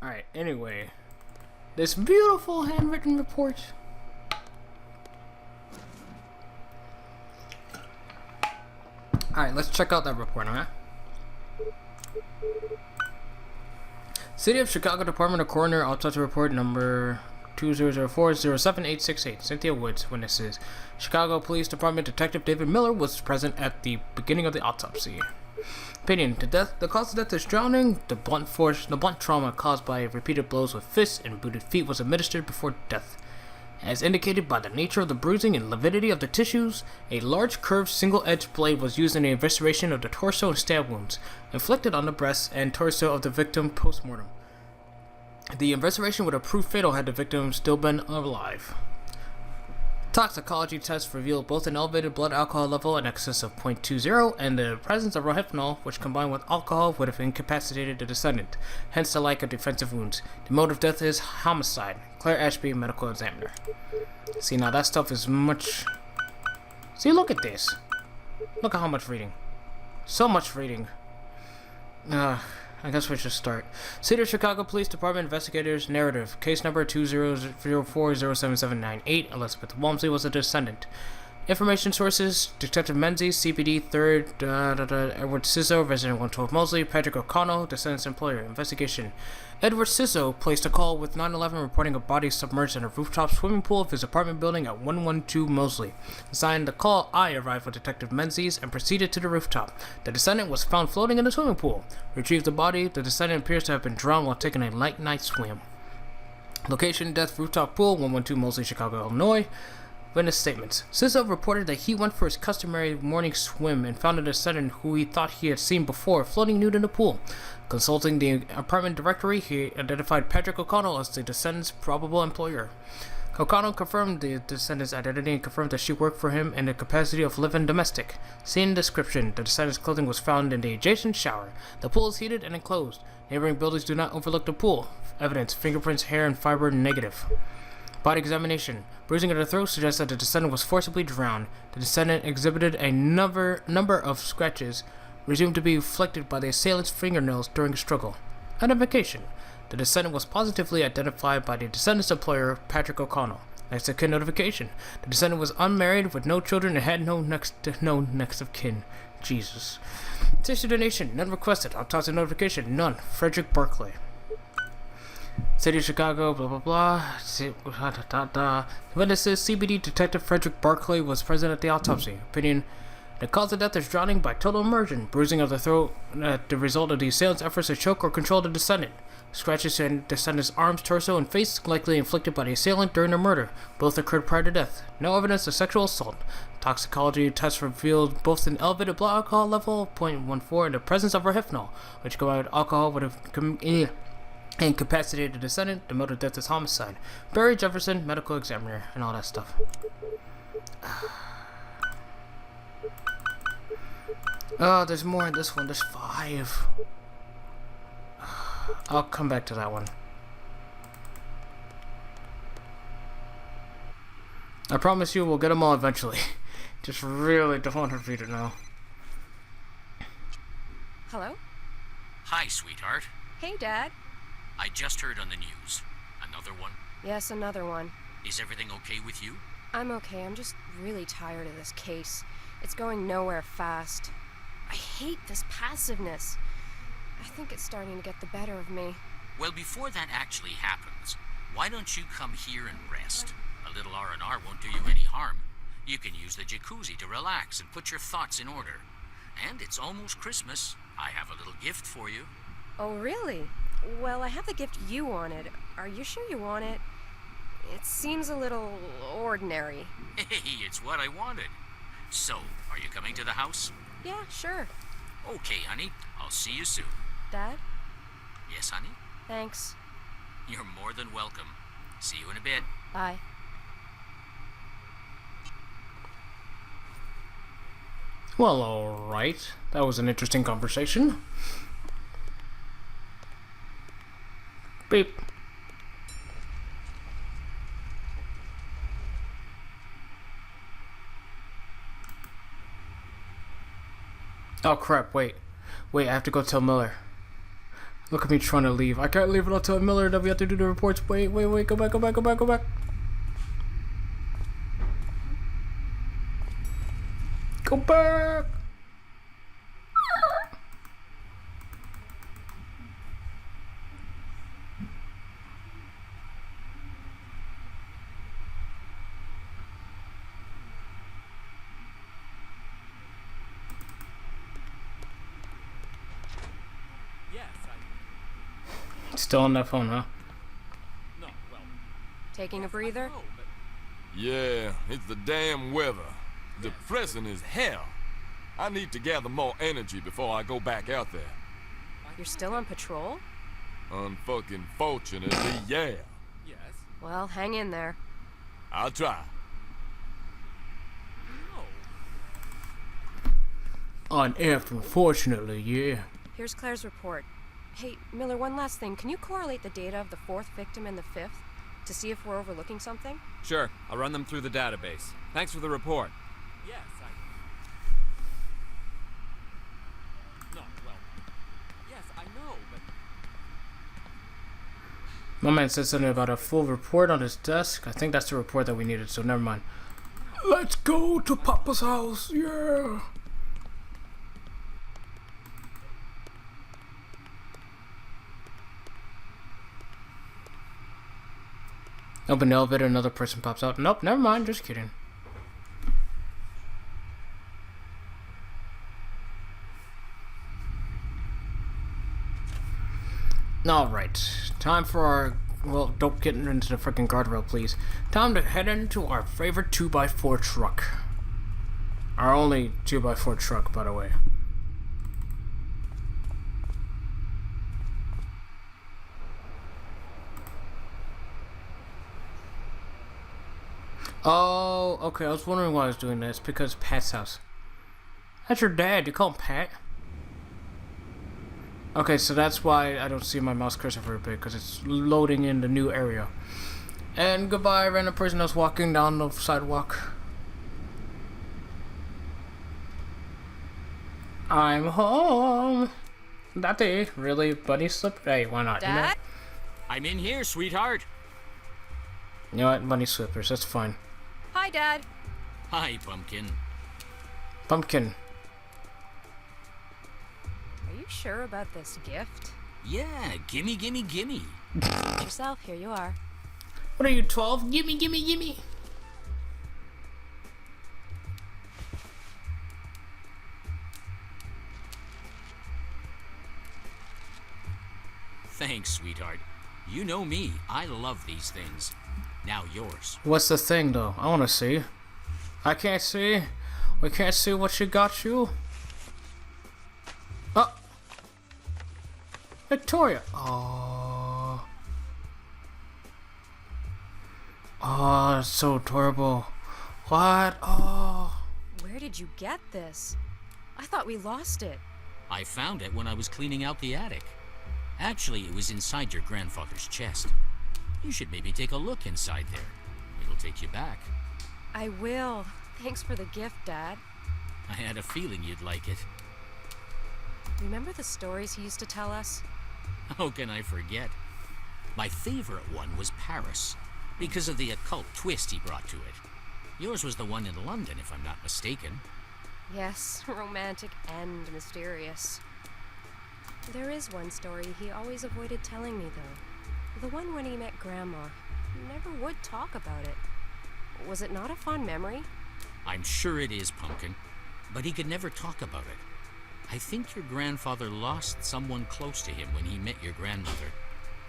Alright, anyway. This beautiful handwritten report. Alright, let's check out that report, huh? City of Chicago Department of Coroner Autopsy Report number 2004-07868. Cynthia Woods, witnesses. Chicago Police Department Detective David Miller was present at the beginning of the autopsy. Opinion: the cause of death is drowning. The blunt trauma caused by repeated blows with fists and booted feet was administered before death. As indicated by the nature of the bruising and lividity of the tissues, a large curved single-edged blade was used in the evisceration of the torso and stab wounds inflicted on the breast and torso of the victim post-mortem. The evisceration would have proved fatal had the victim still been alive. Toxicology tests revealed both an elevated blood alcohol level in excess of 0.20 and the presence of rohypnol, which combined with alcohol would have incapacitated the descendant, hence the lack of defensive wounds. The mode of death is homicide. Claire Ashby, medical examiner. See, now that stuff is much... See, look at this. Look at how much reading. So much reading. I guess we should start. City of Chicago Police Department investigators narrative. Case number 2004-07798. Elizabeth Walmsley was a descendant. Information sources: Detective Menzies, CPD, 3rd, Edward Sizzo, resident 112 Mosley, Patrick O'Connell, descendant's employer. Investigation. Edward Sizzo placed a call with 911 reporting a body submerged in a rooftop swimming pool of his apartment building at 112 Mosley. Assigned the call, I arrived with Detective Menzies and proceeded to the rooftop. The descendant was found floating in the swimming pool. Retrieved the body. The descendant appears to have been drowned while taking a light night swim. Location: death, rooftop pool, 112 Mosley, Chicago, Illinois. Witness statements. Sizzo reported that he went for his customary morning swim and found a descendant who he thought he had seen before floating nude in the pool. Consulting the apartment directory, he identified Patrick O'Connell as the descendant's probable employer. O'Connell confirmed the descendant's identity and confirmed that she worked for him in the capacity of live-in domestic. Scene description: the descendant's clothing was found in the adjacent shower. The pool is heated and enclosed. Neighboring buildings do not overlook the pool. Evidence: fingerprints, hair, and fiber negative. Body examination. Bruising of the throat suggests that the descendant was forcibly drowned. The descendant exhibited a number of scratches, presumed to be inflicted by the assailant's fingernails during a struggle. Identification. The descendant was positively identified by the descendant's employer, Patrick O'Connell. Next of kin notification. The descendant was unmarried with no children and had no next of kin. Jesus. Tissue donation. None requested. Autopsy notification. None. Frederick Barclay. City of Chicago, blah blah blah. Witnesses: CBD Detective Frederick Barclay was present at the autopsy. Opinion: the cause of death is drowning by total immersion. Bruising of the throat, the result of the assailant's efforts to choke or control the descendant. Scratches in descendant's arms, torso, and face, likely inflicted by the assailant during the murder. Both occurred prior to death. No evidence of sexual assault. Toxicology tests revealed both an elevated blood alcohol level of 0.14 and the presence of rohypnol, which combined with alcohol would have incapacitated the descendant. The mode of death is homicide. Barry Jefferson, medical examiner, and all that stuff. Oh, there's more in this one. There's 5. I'll come back to that one. I promise you we'll get them all eventually. Just really don't want to read it now. Hello? Hi, sweetheart. Hey, Dad. I just heard on the news. Another one? Yes, another one. Is everything okay with you? I'm okay. I'm just really tired of this case. It's going nowhere fast. I hate this passiveness. I think it's starting to get the better of me. Well, before that actually happens, why don't you come here and rest? A little R&R won't do you any harm. You can use the jacuzzi to relax and put your thoughts in order. And it's almost Christmas. I have a little gift for you. Oh, really? Well, I have the gift you wanted. Are you sure you want it? It seems a little ordinary. Hey, it's what I wanted. So, are you coming to the house? Yeah, sure. Okay, honey. I'll see you soon. Dad? Yes, honey? Thanks. You're more than welcome. See you in a bit. Bye. Well, alright. That was an interesting conversation. Beep. Oh crap, wait. Wait, I have to go tell Miller. Look at me trying to leave. I can't leave it until Miller that we have to do the reports. Wait, go back. Go back! Still on that phone, huh? Taking a breather? Yeah, it's the damn weather. Depressing as hell. I need to gather more energy before I go back out there. You're still on patrol? Unfucking fortunately, yeah. Well, hang in there. I'll try. Unearthed, unfortunately, yeah. Here's Claire's report. Hey, Miller, one last thing. Can you correlate the data of the 4th victim and the 5th to see if we're overlooking something? Sure, I'll run them through the database. Thanks for the report. Yes, I know, but... My man said something about a full report on his desk. I think that's the report that we needed, so never mind. Let's go to Papa's house, yeah! Open the elevator, another person pops out. Nope, never mind, just kidding. Alright, time for our... Well, don't get into the freaking guardrail, please. Time to head into our favorite 2x4 truck. Our only 2x4 truck, by the way. Oh, okay, I was wondering why I was doing this. Because Pat's house. That's your dad, you call him Pat? Okay, so that's why I don't see my mouse cursor for a bit, because it's loading in the new area. And goodbye, random person that's walking down the sidewalk. I'm home. Daddy, really? Bunny slip? Hey, why not? Dad? You know? I'm in here, sweetheart. You know what? Bunny slippers, that's fine. Hi, Dad. Hi, Pumpkin. Pumpkin. Are you sure about this gift? Yeah, gimme. Suit yourself, here you are. What are you, 12? Gimme. Thanks, sweetheart. You know me, I love these things. Now yours. What's the thing, though? I want to see. I can't see. We can't see what she got you. Oh! Victoria! Oh. Oh, that's so adorable. What? Oh. Where did you get this? I thought we lost it. I found it when I was cleaning out the attic. Actually, it was inside your grandfather's chest. You should maybe take a look inside there. It'll take you back. I will. Thanks for the gift, Dad. I had a feeling you'd like it. Remember the stories he used to tell us? How can I forget? My favorite one was Paris, because of the occult twist he brought to it. Yours was the one in London, if I'm not mistaken. Yes, romantic and mysterious. There is one story he always avoided telling me, though. The one when he met Grandma. He never would talk about it. Was it not a fond memory? I'm sure it is, Pumpkin, but he could never talk about it. I think your grandfather lost someone close to him when he met your grandmother,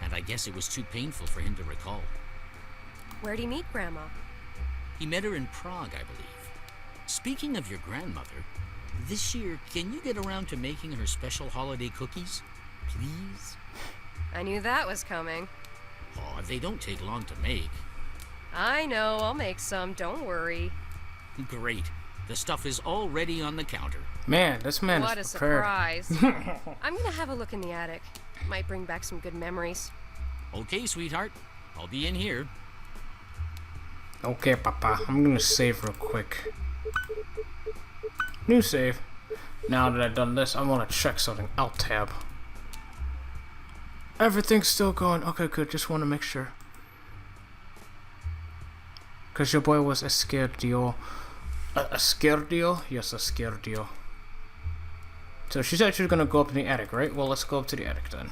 and I guess it was too painful for him to recall. Where'd he meet Grandma? He met her in Prague, I believe. Speaking of your grandmother, this year, can you get around to making her special holiday cookies? Please? I knew that was coming. Oh, they don't take long to make. I know, I'll make some, don't worry. Great. The stuff is already on the counter. Man, this man What a is prepared. surprise. I'm gonna have a look in the attic. Might bring back some good memories. Okay, sweetheart. I'll be in here. Okay, Papa. I'm gonna save real quick. New save. Now that I've done this, I want to check something. Alt tab. Everything's still going. Okay, good. Just want to make sure. Because your boy was a scaredio. A scaredio? Yes, a scaredio. So she said she was going to go up in the attic, right? Well, let's go up to the attic then.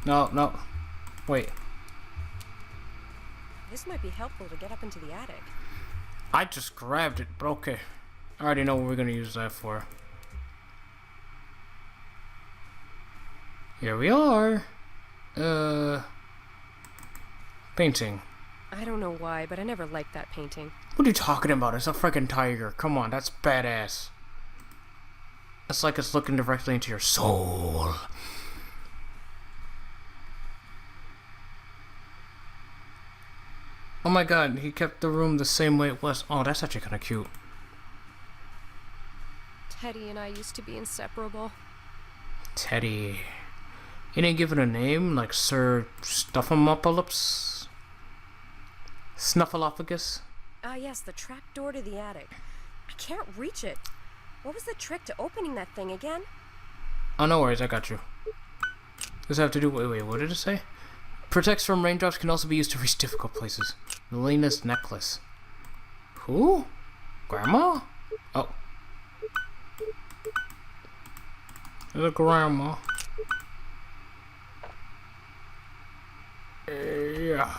No. Wait. This might be helpful to get up into the attic. I just grabbed it, but okay. I already know what we're going to use that for. Here we are. Painting. I don't know why, but I never liked that painting. What are you talking about? It's a freaking tiger. Come on, that's badass. It's like it's looking directly into your soul. Oh my god, he kept the room the same way it was. Oh, that's actually kind of cute. Teddy and I used to be inseparable. Teddy. He didn't give it a name, like Sir Stuffumopalops? Snuffleupagus? Ah, yes, the trap door to the attic. I can't reach it. What was the trick to opening that thing again? Oh, no worries, I got you. Does it have to do... Wait, what did it say? Protects from raindrops, can also be used to reach difficult places. Melina's necklace. Who? Grandma? Oh. There's a grandma. Yeah.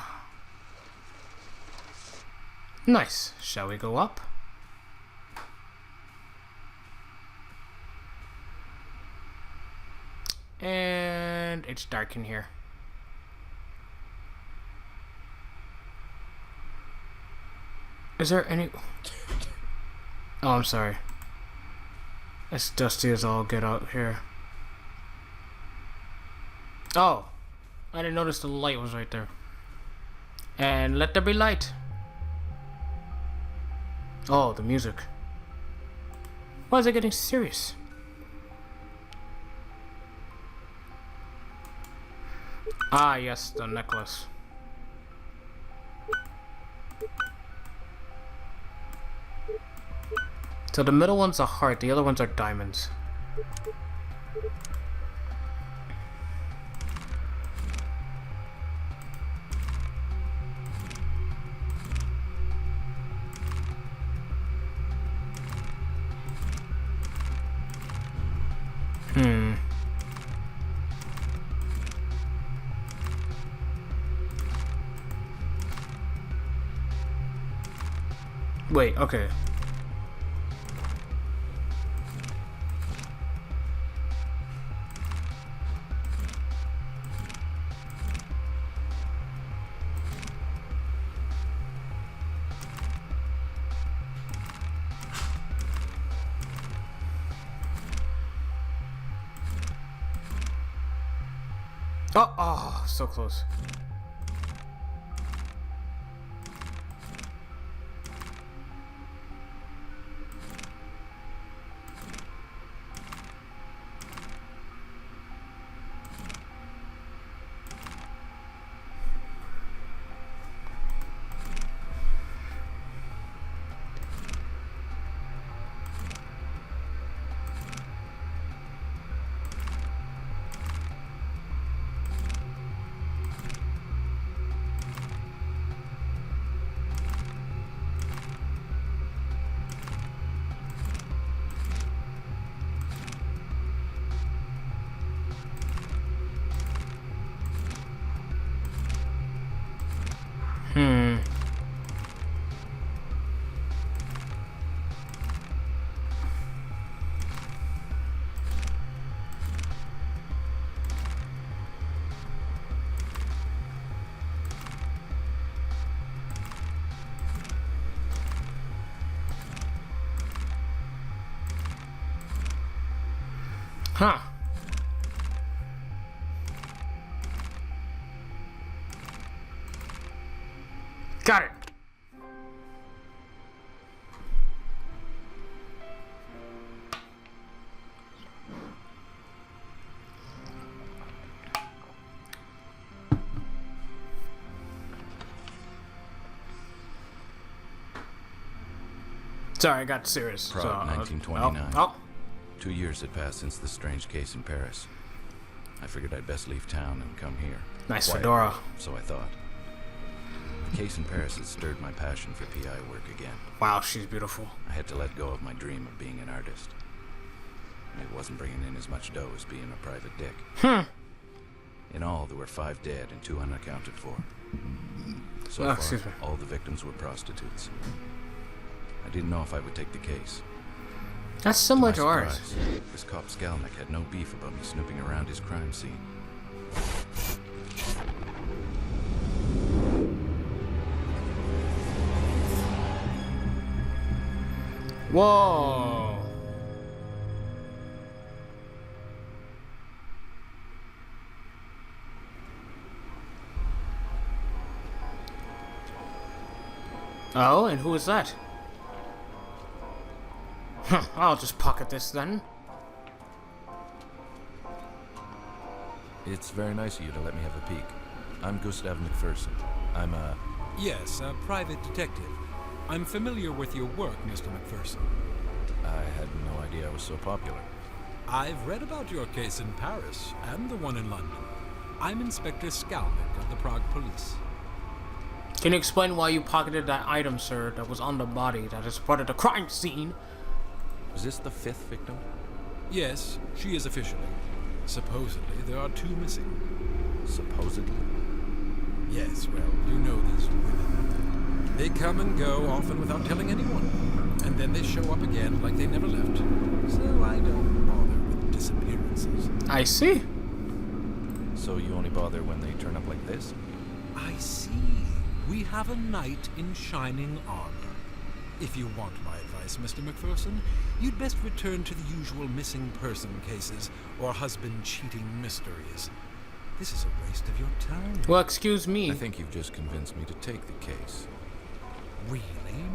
Nice. Shall we go up? And it's dark in here. Is there any... Oh, I'm sorry. It's dusty as all get out here. Oh. I didn't notice the light was right there. And let there be light. Oh, the music. Why is it getting serious? Ah, yes, the necklace. So the middle one's a heart, the other ones are diamonds. Wait, okay. Oh, so close. Huh. Got it. Sorry, I got serious. Prague, so, 1929. Oh. 2 years had passed since the strange case in Paris. I figured I'd best leave town and come here. Nice Quietly, fedora. so I thought. The case in Paris had stirred my passion for PI work again. Wow, she's beautiful. I had to let go of my dream of being an artist. It wasn't bringing in as much dough as being a private dick. In all, there were 5 dead and 2 unaccounted for. So far, excuse me. all the victims were prostitutes. I didn't know if I would take the case. That's similar to my ours. surprise, this cop Skalnik had no beef about me snooping around his crime scene. Whoa. Oh, and who is that? I'll just pocket this then. It's very nice of you to let me have a peek. I'm Gustav McPherson. I'm a... Yes, a private detective. I'm familiar with your work, Mr. McPherson. I had no idea I was so popular. I've read about your case in Paris and the one in London. I'm Inspector Skalnik of the Prague Police. Can you explain why you pocketed that item, sir, that was on the body that is part of the crime scene? Is this the 5th victim? Yes, she is officially. Supposedly, there are 2 missing. Supposedly? Yes, well, you know these women. They come and go, often without telling anyone. And then they show up again like they never left. So I don't bother with disappearances. I see. So you only bother when they turn up like this? I see. We have a knight in shining armor. If you want my advice, Mr. McPherson, you'd best return to the usual missing person cases or husband cheating mysteries. This is a waste of your time. Well, excuse me. I think you've just convinced me to take the case. Really,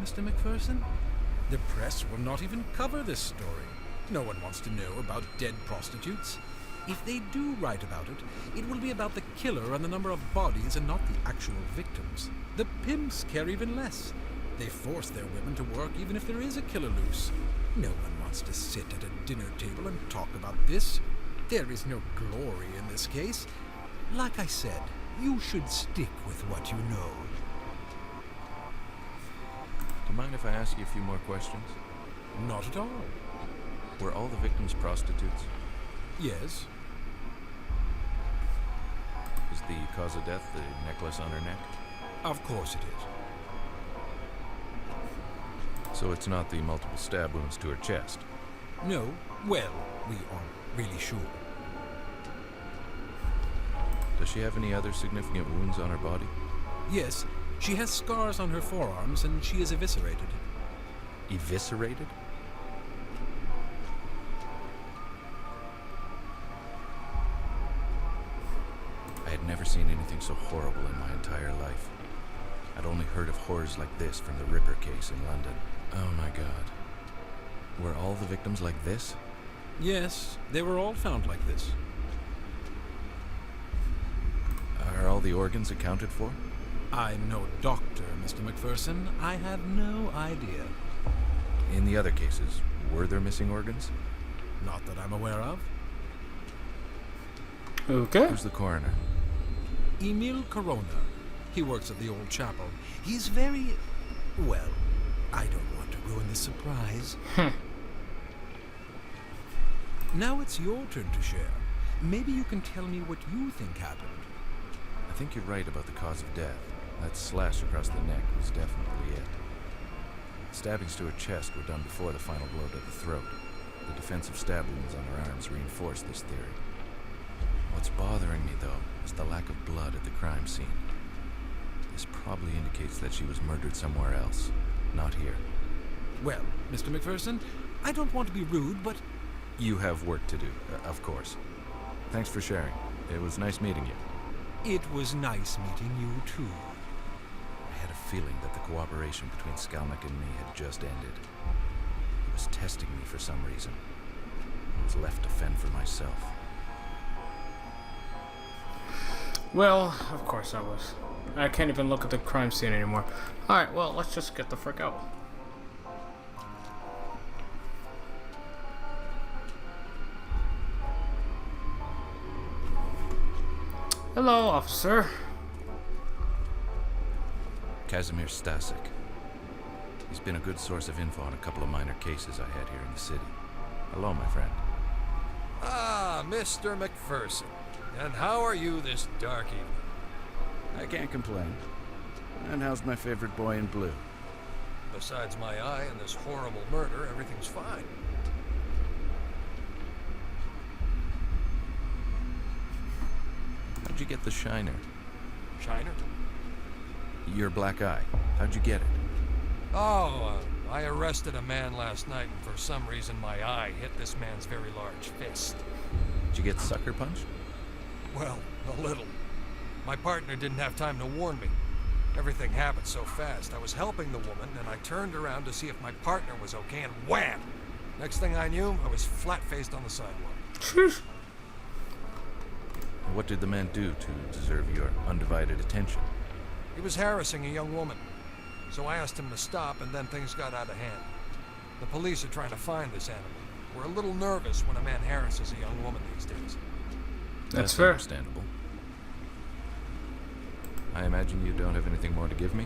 Mr. McPherson? The press will not even cover this story. No one wants to know about dead prostitutes. If they do write about it, it will be about the killer and the number of bodies and not the actual victims. The pimps care even less. They force their women to work even if there is a killer loose. No one wants to sit at a dinner table and talk about this. There is no glory in this case. Like I said, you should stick with what you know. Do you mind if I ask you a few more questions? Not at all. Were all the victims prostitutes? Yes. Is the cause of death the necklace on her neck? Of course it is. So it's not the multiple stab wounds to her chest? No. Well, we aren't really sure. Does she have any other significant wounds on her body? Yes, she has scars on her forearms and she is eviscerated. Eviscerated? I had never seen anything so horrible in my entire life. I'd only heard of horrors like this from the Ripper case in London. Oh my god. Were all the victims like this? Yes, they were all found like this. Are all the organs accounted for? I'm no doctor, Mr. McPherson. I have no idea. In the other cases, were there missing organs? Not that I'm aware of. Okay. Who's the coroner? Emil Corona. He works at the old chapel. He's very... well, I don't want to ruin the surprise. Now it's your turn to share. Maybe you can tell me what you think happened. I think you're right about the cause of death. That slash across the neck was definitely it. Stabbings to her chest were done before the final blow to the throat. The defensive stab wounds on her arms reinforce this theory. What's bothering me, though, is the lack of blood at the crime scene. This probably indicates that she was murdered somewhere else, not here. Well, Mr. McPherson, I don't want to be rude, but... You have work to do, of course. Thanks for sharing. It was nice meeting you. it was nice meeting you, too. I had a feeling that the cooperation between Skalnik and me had just ended. He was testing me for some reason. I was left to fend for myself. Well, of course I was. I can't even look at the crime scene anymore. Alright, well, let's just get the frick out. Hello, officer. Casimir Stasek. He's been a good source of info on a couple of minor cases I had here in the city. Hello, my friend. Ah, Mr. McPherson. And how are you this dark evening? I can't complain. And how's my favorite boy in blue? Besides my eye and this horrible murder, everything's fine. How'd you get the shiner? Shiner? Your black eye. How'd you get it? Oh, I arrested a man last night, and for some reason my eye hit this man's very large fist. Did you get sucker punched? Well, a little. My partner didn't have time to warn me. Everything happened so fast. I was helping the woman, and I turned around to see if my partner was okay, and wham! Next thing I knew, I was flat-faced on the sidewalk. What did the man do to deserve your undivided attention? He was harassing a young woman. So I asked him to stop, and then things got out of hand. The police are trying to find this animal. We're a little nervous when a man harasses a young woman these days. That's fair. Understandable. I imagine you don't have anything more to give me?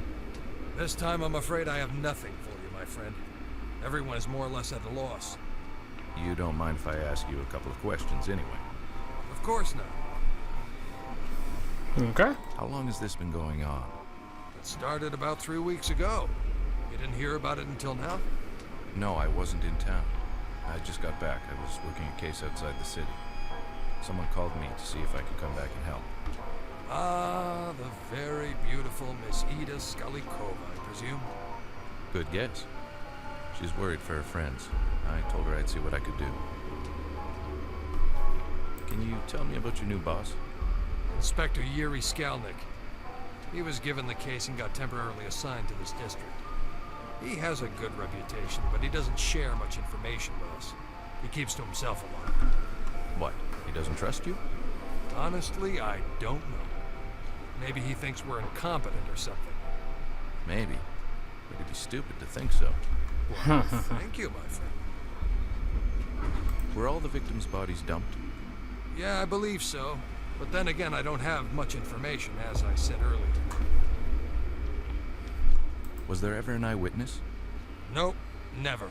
This time I'm afraid I have nothing for you, my friend. Everyone is more or less at a loss. You don't mind if I ask you a couple of questions anyway? Of course not. Okay. How long has this been going on? It started about 3 weeks ago. You didn't hear about it until now? No, I wasn't in town. I just got back. I was working a case outside the city. Someone called me to see if I could come back and help. Ah, the very beautiful Miss Ida Skalikova, I presume. Good guess. She's worried for her friends. I told her I'd see what I could do. Can you tell me about your new boss? Inspector Yuri Skalnik. He was given the case and got temporarily assigned to this district. He has a good reputation, but he doesn't share much information with us. He keeps to himself a lot. What? He doesn't trust you? Honestly, I don't know. Maybe he thinks we're incompetent or something. Maybe. But he'd be stupid to think so. Well, thank you, my friend. Were all the victims' bodies dumped? Yeah, I believe so. But then again, I don't have much information, as I said earlier. Was there ever an eyewitness? Nope, never.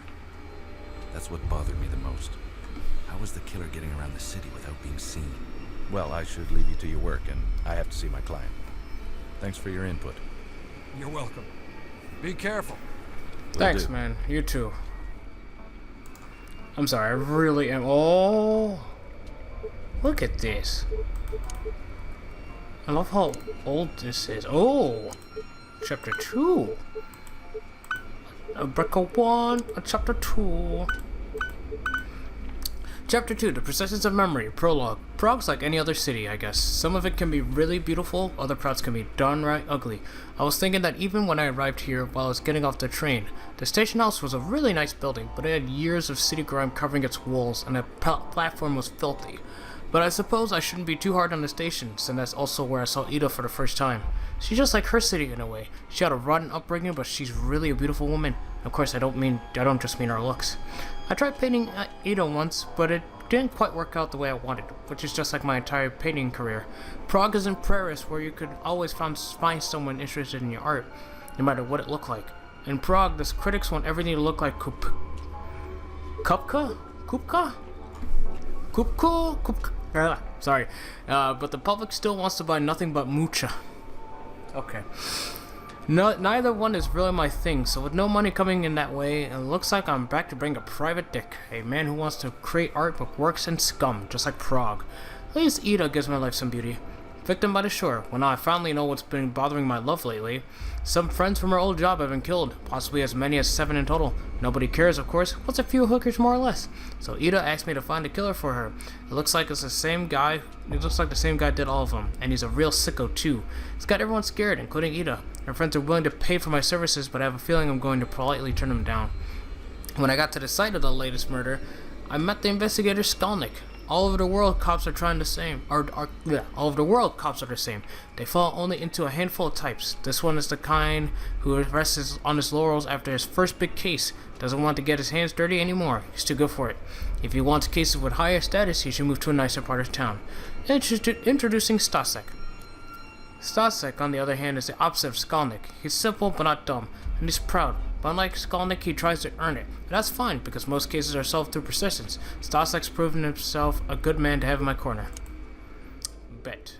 That's what bothered me the most. How was the killer getting around the city without being seen? Well, I should leave you to your work, and I have to see my client. Thanks for your input. You're welcome. Be careful. Will Thanks, do. man. You too. I'm sorry, I really am. Oh, look at this. I love how old this is. Oh, chapter 2. A Breaker 1, a chapter 2. Chapter 2, The Persistence of Memory, Prologue. Prague's like any other city, I guess. Some of it can be really beautiful, other parts can be downright ugly. I was thinking that even when I arrived here while I was getting off the train, the station house was a really nice building, but it had years of city grime covering its walls, and the platform was filthy. But I suppose I shouldn't be too hard on the station, since that's also where I saw Ida for the first time. She's just like her city in a way. She had a rotten upbringing, but she's really a beautiful woman. Of course, I don't just mean her looks. I tried painting Ida once, but it didn't quite work out the way I wanted, which is just like my entire painting career. Prague isn't Paris, where you could always find someone interested in your art, no matter what it looked like. In Prague, the critics want everything to look like Kupka? Sorry, but the public still wants to buy nothing but mucha. Okay. Neither one is really my thing, so with no money coming in that way, it looks like I'm back to being a private dick. A man who wants to create art but works in scum, just like Prague. At least Ida gives my life some beauty. Victim by the shore. Well, now I finally know what's been bothering my love lately. Some friends from her old job have been killed, possibly as many as 7 in total. Nobody cares, of course. What's a few hookers more or less? So Ida asked me to find a killer for her. It looks like it's the same guy. It looks like the same guy did all of them, and he's a real sicko too. He's got everyone scared, including Ida. Her friends are willing to pay for my services, but I have a feeling I'm going to politely turn them down. When I got to the site of the latest murder, I met the investigator Skalnik. All over the world, cops are trying the same. All over the world, cops are the same. They fall only into a handful of types. This one is the kind who rests on his laurels after his first big case. Doesn't want to get his hands dirty anymore. He's too good for it. If he wants cases with higher status, he should move to a nicer part of town. Introducing Stasek. Stasek, on the other hand, is the opposite of Skolnick. He's simple but not dumb, and he's proud. But unlike Skolnick, he tries to earn it. And that's fine, because most cases are solved through persistence. Stasek's proven himself a good man to have in my corner. Bet.